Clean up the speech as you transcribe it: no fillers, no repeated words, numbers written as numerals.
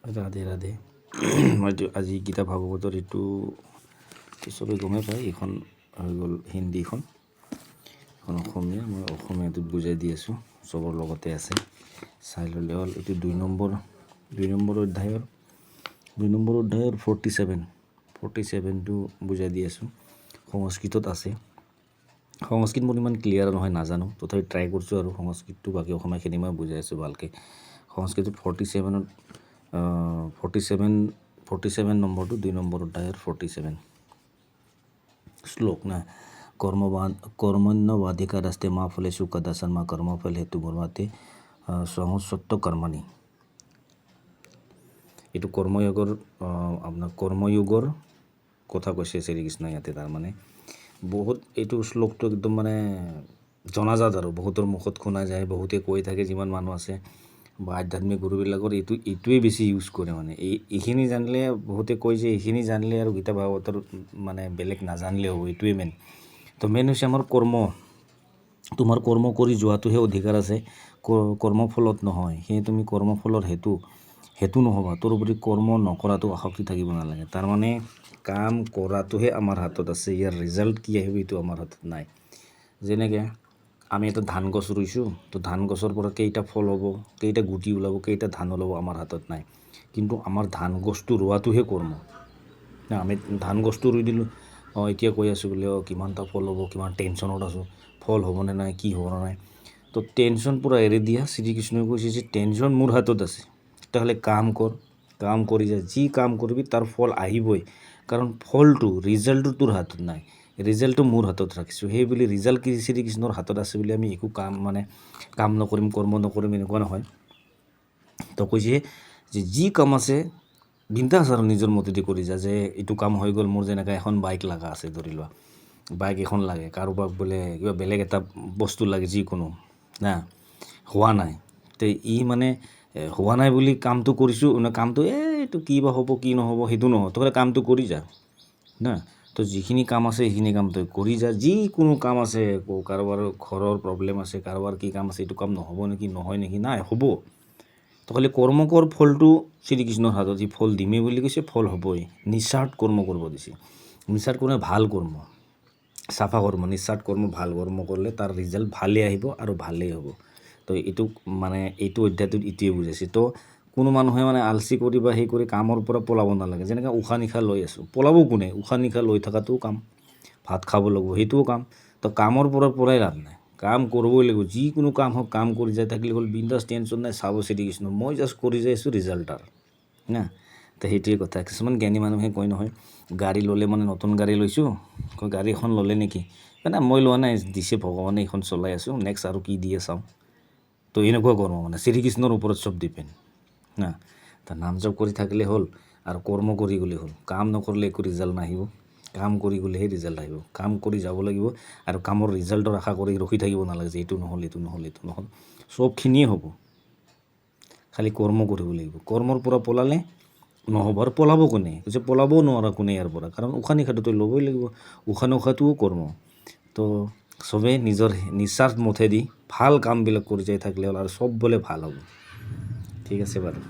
ৰাধে ৰাধে। মইতো আজি গীতা ভাগৱতৰ এইটো চবেই গমেই পায়, এইখন হৈ গ'ল হিন্দীখন, এখন অসমীয়া। মই অসমীয়াটোত বুজাই দি আছোঁ, চবৰ লগতে আছে, চাই ল'লে হ'ল। এইটো 2 নম্বৰ অধ্যায়ৰ 47টো বুজাই দি আছোঁ। সংস্কৃতত আছে। সংস্কৃত মোৰ ইমান ক্লিয়াৰ নহয়, নাজানো, তথাপি ট্ৰাই কৰিছোঁ আৰু সংস্কৃতটো, বাকী অসমীয়াখিনি মই বুজাই আছোঁ ভালকৈ। সংস্কৃতত 47 নম্বৰটো 2 নম্বৰ অধ্যায়ৰ 47 শ্লোক না। কৰ্মণ্যবাধিকাৰস্তে মা ফলেষু কদাচন মা কৰ্মফল হেতু বৰ্মাতে সংসত্ব কৰ্মাণি। এইটো কৰ্ময়োগৰ কথা কৈছে শ্ৰীকৃষ্ণই ইয়াতে। তাৰমানে বহুত এইটো শ্লোকটো একদম মানে জনাজাত আৰু বহুতৰ মুখত শুনা যায়, বহুতে কৈ থাকে, যিমান মানুহ আছে বা আধ্যাত্মিক গুৰুবিলাকৰ এইটোৱে বেছি ইউজ কৰে। মানে এইখিনি জানিলে, বহুতে কয় যে এইখিনি জানিলে আৰু গীতা ভাগৱতৰ মানে বেলেগ নাজানিলে হ'ব, এইটোৱে মেইন। তো মেইন হৈছে আমাৰ কৰ্ম। তোমাৰ কৰ্ম কৰি যোৱাটোহে অধিকাৰ আছে, কৰ্মফলত নহয়। সেয়ে তুমি কৰ্মফলৰ হেতু নহ'বা, তোৰ প্ৰতি কৰ্ম নকৰাটো আসক্তি থাকিব নালাগে। তাৰমানে কাম কৰাটোহে আমাৰ হাতত আছে, ইয়াৰ ৰিজাল্ট কি আহিব এইটো আমাৰ হাতত নাই। যেনেকৈ আমি এটা ধান গছ ৰুইছোঁ, তো ধান গছৰ পৰা কেইটা ফল হ'ব, কেইটা গুটি ওলাব, কেইটা ধান ওলাব আমাৰ হাতত নাই। কিন্তু আমাৰ ধান গছটো ৰোৱাটোহে কৰ্ম। আমি ধান গছটো ৰুই দিলোঁ, এতিয়া কৈ আছোঁ বোলে কিমানটা ফল হ'ব, কিমান টেনশ্যনত আছোঁ, ফল হ'বনে নাই, কি হ'বনে নাই। তো টেনশ্যন পূৰা এৰি দিয়া। শ্ৰীকৃষ্ণই কৈছে যে টেনশ্যন মোৰ হাতত আছে, তেতিয়াহ'লে কাম কৰ, কাম কৰি যা, যি কাম কৰিবি তাৰ ফল আহিবই। কাৰণ ৰিজাল্টটো তোৰ হাতত নাই, ৰিজাল্টটো মোৰ হাতত ৰাখিছোঁ। সেই বুলি ৰিজাল্ট কি শ্ৰীকৃষ্ণৰ হাতত আছে বুলি আমি একো কাম নকৰিম, কৰ্ম নকৰিম, এনেকুৱা নহয়। তো কৈছে যে যি কাম আছে বিন্দাছ আৰু নিজৰ মতেদি কৰি যা। যে এইটো কাম হৈ গ'ল, মোৰ যেনেকৈ এখন বাইক লগা আছে, ধৰি লোৱা বাইক এখন লাগে, কাৰোবাক বোলে কিবা বেলেগ এটা বস্তু লাগে, যিকোনো না, হোৱা নাই, তো মানে হোৱা নাই বুলি কামটো কৰিছোঁ, কামটো এইটো কি বা হ'ব কি নহ'ব সেইটো নহয়, তো কামটো কৰি যা না। তো যিখিনি কাম আছে সেইখিনি কাম তই কৰি যা। যিকোনো কাম আছে, কাৰোবাৰ ঘৰৰ প্ৰব্লেম আছে, কাৰোবাৰ কি কাম আছে, এইটো কাম নহ'ব নেকি, নহয় নেকি, নাই হ'ব। তো খালি কৰ্ম কৰ, ফলটো শ্ৰীকৃষ্ণৰ হাতত, সি ফল দিমেই বুলি কৈছে, ফল হ'বই। নিস্বাৰ্থ কৰ্ম কৰিব দিছে। নিস্বাৰ্থ কৰ্ম ভাল কৰ্ম, চাফা কৰ্ম, নিস্বাৰ্থ কৰ্ম, ভাল কৰ্ম কৰিলে তাৰ ৰিজাল্ট ভালেই আহিব আৰু ভালেই হ'ব। তো এইটো অধ্যায়টোত এইটোৱে বুজাইছে। তো কোনো মানুহে মানে আলচি কৰি বা সেই কৰি কামৰ পৰা পলাব নালাগে। যেনেকৈ উশাহ নিশাহ লৈ আছোঁ, পলাব কোনে? উশাহ নিশাহ লৈ থকাটোও কাম, ভাত খাব লাগিব সেইটোও কাম। তো কামৰ পৰা পলাই লাভ নাই, কাম কৰিবই লাগিব। যিকোনো কাম হওক, কাম কৰি যাই থাকিলে হ'ল, বিন্দাছ, টেনশ্যন নাই। চাব শ্ৰীকৃষ্ণ, মই জাষ্ট কৰি যাই আছোঁ, ৰিজাল্ট তাৰ না। তো সেইটোৱে কথা। কিছুমান জ্ঞানী মানুহে কয় নহয়, গাড়ী ল'লে মানে নতুন গাড়ী লৈছোঁ, গাড়ী এখন ল'লে নেকি, মানে মই লোৱা নাই, দিছে ভগৱানে, এইখন চলাই আছোঁ, নেক্সট আৰু কি দিয়ে চাওঁ। তো এনেকুৱা কৰ্ম, মানে শ্ৰীকৃষ্ণৰ ওপৰত চব ডিপেণ্ড না। তো নাম জপ কৰি থাকিলে হ'ল আৰু কৰ্ম কৰি গ'লে হ'ল। কাম নকৰিলে একো ৰিজাল্ট নাহিব, কাম কৰি গ'লেহে ৰিজাল্ট আহিব। কাম কৰি যাব লাগিব আৰু কামৰ ৰিজাল্টৰ আশা কৰি ৰখি থাকিব নালাগে যে এইটো নহ'ল, এইটো নহ'ল, এইটো নহ'ল, চবখিনিয়ে হ'ব। খালি কৰ্ম কৰিব লাগিব। কৰ্মৰ পৰা পলালে নহ'ব। আৰু পলাব কোনে? কৈছে পলাবও নোৱাৰা কোনে ইয়াৰ পৰা, কাৰণ উশাহ নিশাটোতো ল'বই লাগিব। উশাহ নিশাটোও কৰ্ম। তো চবেই নিজৰ নিস্বাৰ্থ মতেদি ভাল কামবিলাক কৰি যাই থাকিলে হ'ল আৰু চব বোলে ভাল হ'ব। ঠিক আছে বাৰু।